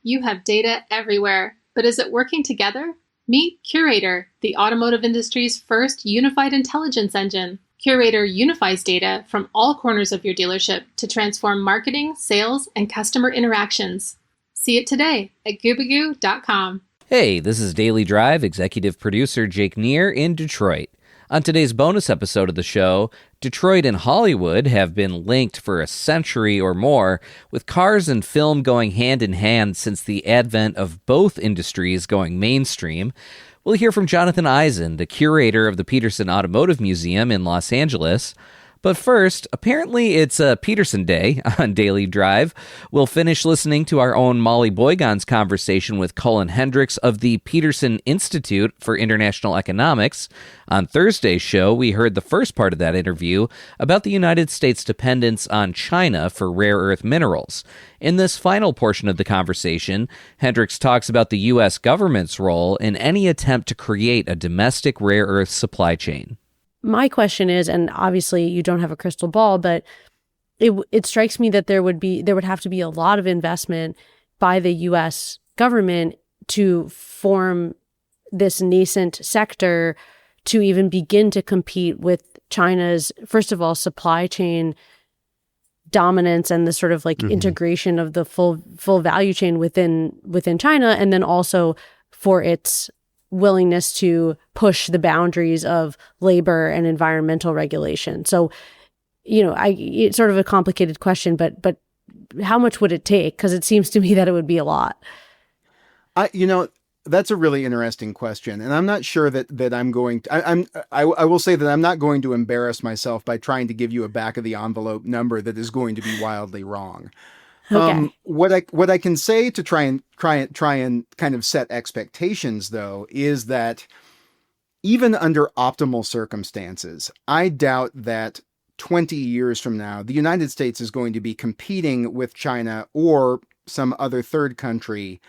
You have data everywhere, but is it working together? Meet Curator, the automotive industry's first unified intelligence engine. Curator unifies data from all corners of your dealership to transform marketing, sales, and customer interactions. See it today at Gubagoo.com. Hey, this is Daily Drive executive producer Jake Neer in Detroit. On today's bonus episode of the show, Detroit and Hollywood have been linked for a century or more, with cars and film going hand in hand since the advent of both industries going mainstream. We'll hear from Jonathan Eisen, the curator of the Petersen Automotive Museum in Los Angeles. But first, apparently it's a Petersen Day on Daily Drive. We'll finish listening to our own Molly Boygon's conversation with Colin Hendricks of the Petersen Institute for International Economics. On Thursday's show, we heard the first part of that interview about the United States' dependence on China for rare earth minerals. In this final portion of the conversation, Hendricks talks about the U.S. government's role in any attempt to create a domestic rare earth supply chain. My question is, and obviously you don't have a crystal ball, but it strikes me that there would have to be a lot of investment by the U.S. government to form this nascent sector to even begin to compete with China's, first of all, supply chain dominance and the sort of like integration of the full value chain within China, and then also for its willingness to push the boundaries of labor and environmental regulation. So, it's sort of a complicated question, but how much would it take? Because it seems to me that it would be a lot. That's a really interesting question, and I'm not sure that I'm going to. I will say that I'm not going to embarrass myself by trying to give you a back of the envelope number that is going to be wildly wrong. Okay. What I can say to try and kind of set expectations, though, is that even under optimal circumstances, I doubt that 20 years from now, the United States is going to be competing with China or some other third country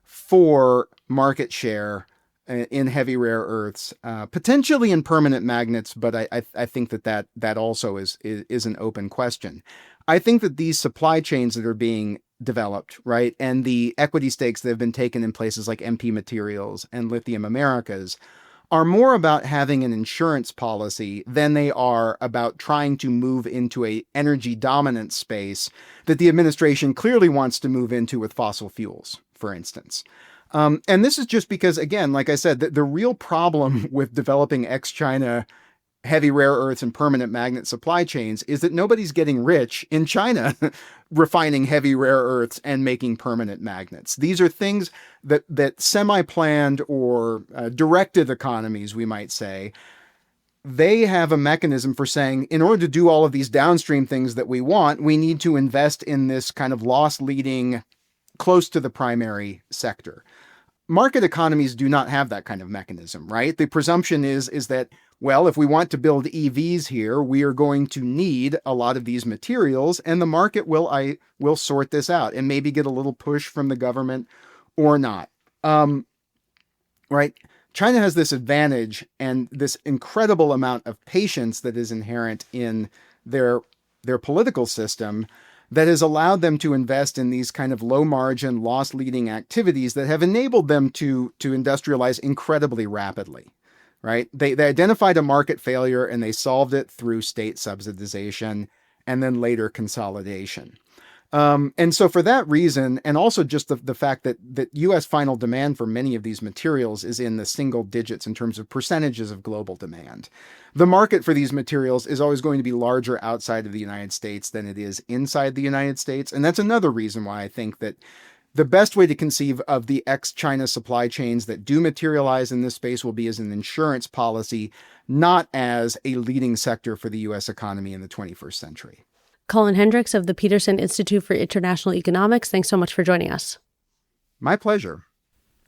for market share in heavy rare earths, potentially in permanent magnets, but I think that also is an open question. I think that these supply chains that are being developed, right, and the equity stakes that have been taken in places like MP Materials and Lithium Americas are more about having an insurance policy than they are about trying to move into a energy dominant space that the administration clearly wants to move into with fossil fuels, for instance. And this is just because, again, like I said, the real problem with developing ex-China heavy rare earths and permanent magnet supply chains is that nobody's getting rich in China refining heavy rare earths and making permanent magnets. These are things that semi-planned or directed economies, we might say, they have a mechanism for saying, in order to do all of these downstream things that we want, we need to invest in this kind of loss leading close to the primary sector. Market economies do not have that kind of mechanism, right? The presumption is that, well, if we want to build EVs here, we are going to need a lot of these materials, and the market will sort this out and maybe get a little push from the government or not. Right? China has this advantage and this incredible amount of patience that is inherent in their political system that has allowed them to invest in these kind of low margin, loss leading activities that have enabled them to industrialize incredibly rapidly, right? They identified a market failure and they solved it through state subsidization and then later consolidation. And so for that reason, and also just the fact that U.S. final demand for many of these materials is in the single digits in terms of percentages of global demand. The market for these materials is always going to be larger outside of the United States than it is inside the United States. And that's another reason why I think that the best way to conceive of the ex-China supply chains that do materialize in this space will be as an insurance policy, not as a leading sector for the U.S. economy in the 21st century. Colin Hendricks of the Petersen Institute for International Economics, thanks so much for joining us. My pleasure.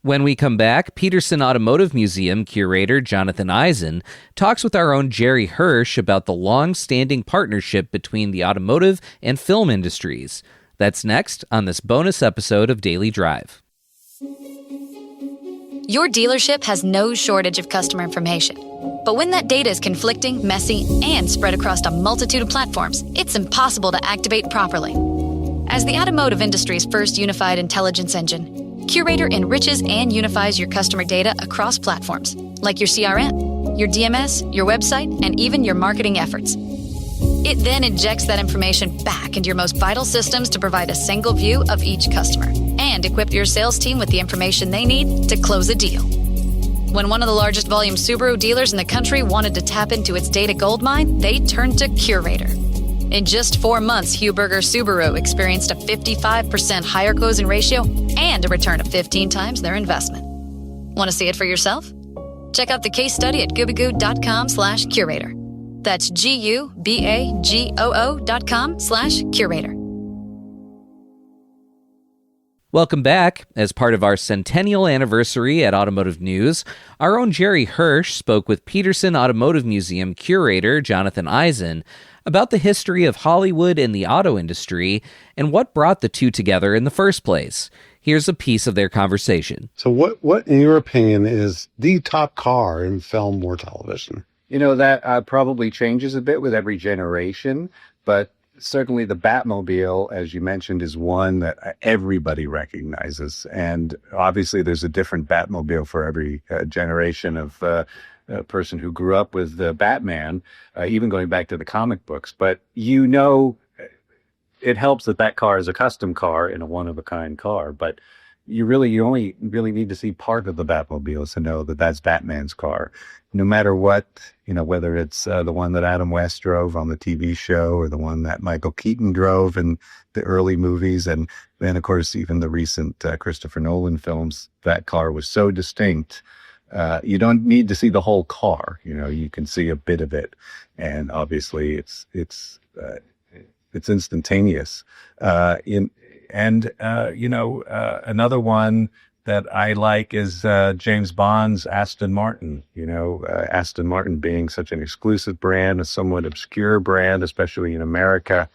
When we come back, Petersen Automotive Museum curator Jonathan Eisen talks with our own Jerry Hirsch about the long-standing partnership between the automotive and film industries. That's next on this bonus episode of Daily Drive. Your dealership has no shortage of customer information. But when that data is conflicting, messy, and spread across a multitude of platforms, it's impossible to activate properly. As the automotive industry's first unified intelligence engine, Curator enriches and unifies your customer data across platforms, like your CRM, your DMS, your website, and even your marketing efforts. It then injects that information back into your most vital systems to provide a single view of each customer and equip your sales team with the information they need to close a deal. When one of the largest volume Subaru dealers in the country wanted to tap into its data goldmine, they turned to Curator. In just 4 months, Huberger Subaru experienced a 55% higher closing ratio and a return of 15 times their investment. Want to see it for yourself? Check out the case study at goobagoo.com/curator. That's GUBAGOO.com/curator. Welcome back. As part of our centennial anniversary at Automotive News, our own Jerry Hirsch spoke with Peterson Automotive Museum curator Jonathan Eisen about the history of Hollywood and the auto industry and what brought the two together in the first place. Here's a piece of their conversation. So what in your opinion, is the top car in film or television? You know, that probably changes a bit with every generation, but certainly the Batmobile, as you mentioned, is one that everybody recognizes. And obviously there's a different Batmobile for every generation of person who grew up with Batman, even going back to the comic books. But you know, it helps that car is a custom car and a one-of-a-kind car. But you only really need to see part of the Batmobile to know that that's Batman's car. No matter what, you know, whether it's the one that Adam West drove on the TV show or the one that Michael Keaton drove in the early movies. And then, of course, even the recent Christopher Nolan films, that car was so distinct. You don't need to see the whole car. You know, you can see a bit of it. And obviously it's instantaneous. Another one that I like is James Bond's Aston Martin. You know, Aston Martin being such an exclusive brand, a somewhat obscure brand, especially in America,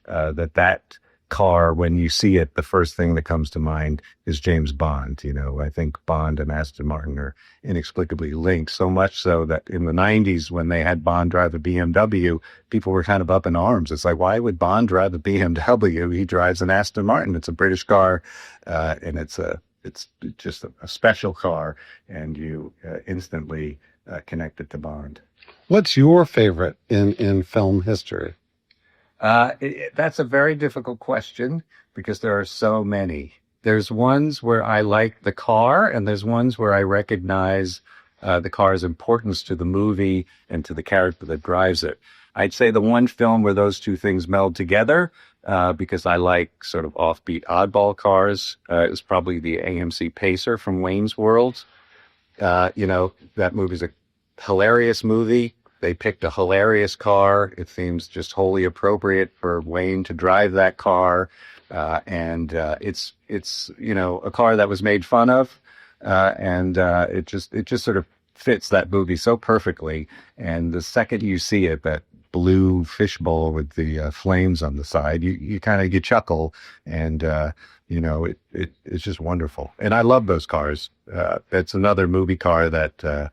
that car, when you see it, the first thing that comes to mind is James Bond. You know, I think Bond and Aston Martin are inexplicably linked, so much so that in the 90s, when they had Bond drive a BMW, people were kind of up in arms. It's like, why would Bond drive a BMW? He drives an Aston Martin. It's a British car, and it's just a special car, and you instantly connect it to Bond. What's your favorite in film history? That's a very difficult question because there are so many. There's ones where I like the car, and there's ones where I recognize the car's importance to the movie and to the character that drives it. I'd say the one film where those two things meld together, because I like sort of offbeat oddball cars, is probably the AMC Pacer from Wayne's World. You know, that movie's a hilarious movie. They picked a hilarious car. It seems just wholly appropriate for Wayne to drive that car. And it's, you know, a car that was made fun of. And it just sort of fits that movie so perfectly. And the second you see it, that blue fishbowl with the flames on the side, you chuckle, and you know, it's just wonderful. And I love those cars. It's another movie car that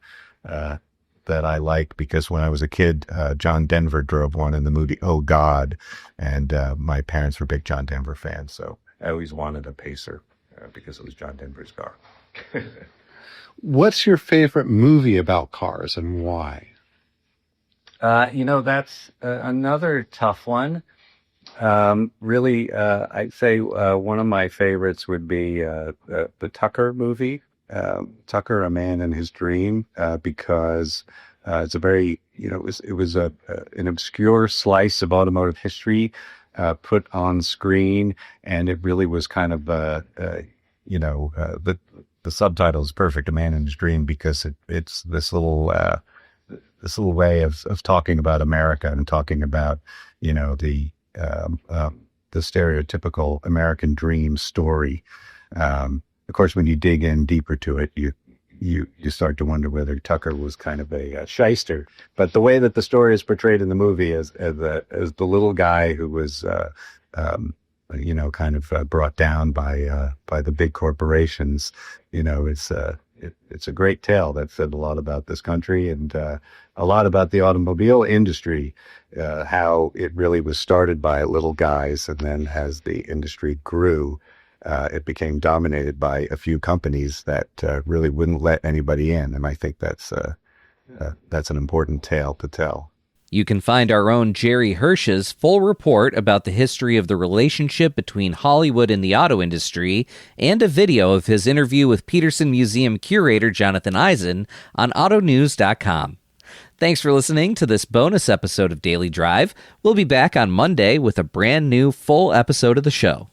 I like because when I was a kid, John Denver drove one in the movie Oh God, and my parents were big John Denver fans, so I always wanted a Pacer because it was John Denver's car. What's your favorite movie about cars and why? You know, that's another tough one. Really, I'd say one of my favorites would be the Tucker movie, Tucker, A Man and His Dream, because it's a very, you know, it was an obscure slice of automotive history put on screen, and it really was kind of, you know, the subtitle is perfect, A Man and His Dream, because it's this little way of talking about America and talking about, you know, the stereotypical American dream story. Of course, when you dig in deeper to it, you start to wonder whether Tucker was kind of a shyster. But the way that the story is portrayed in the movie as the little guy who was, you know, kind of brought down by the big corporations, you know, it's a great tale that said a lot about this country and a lot about the automobile industry, how it really was started by little guys, and then as the industry grew, it became dominated by a few companies that really wouldn't let anybody in. And I think that's an important tale to tell. You can find our own Jerry Hirsch's full report about the history of the relationship between Hollywood and the auto industry and a video of his interview with Peterson Museum curator Jonathan Eisen on autonews.com. Thanks for listening to this bonus episode of Daily Drive. We'll be back on Monday with a brand new full episode of the show.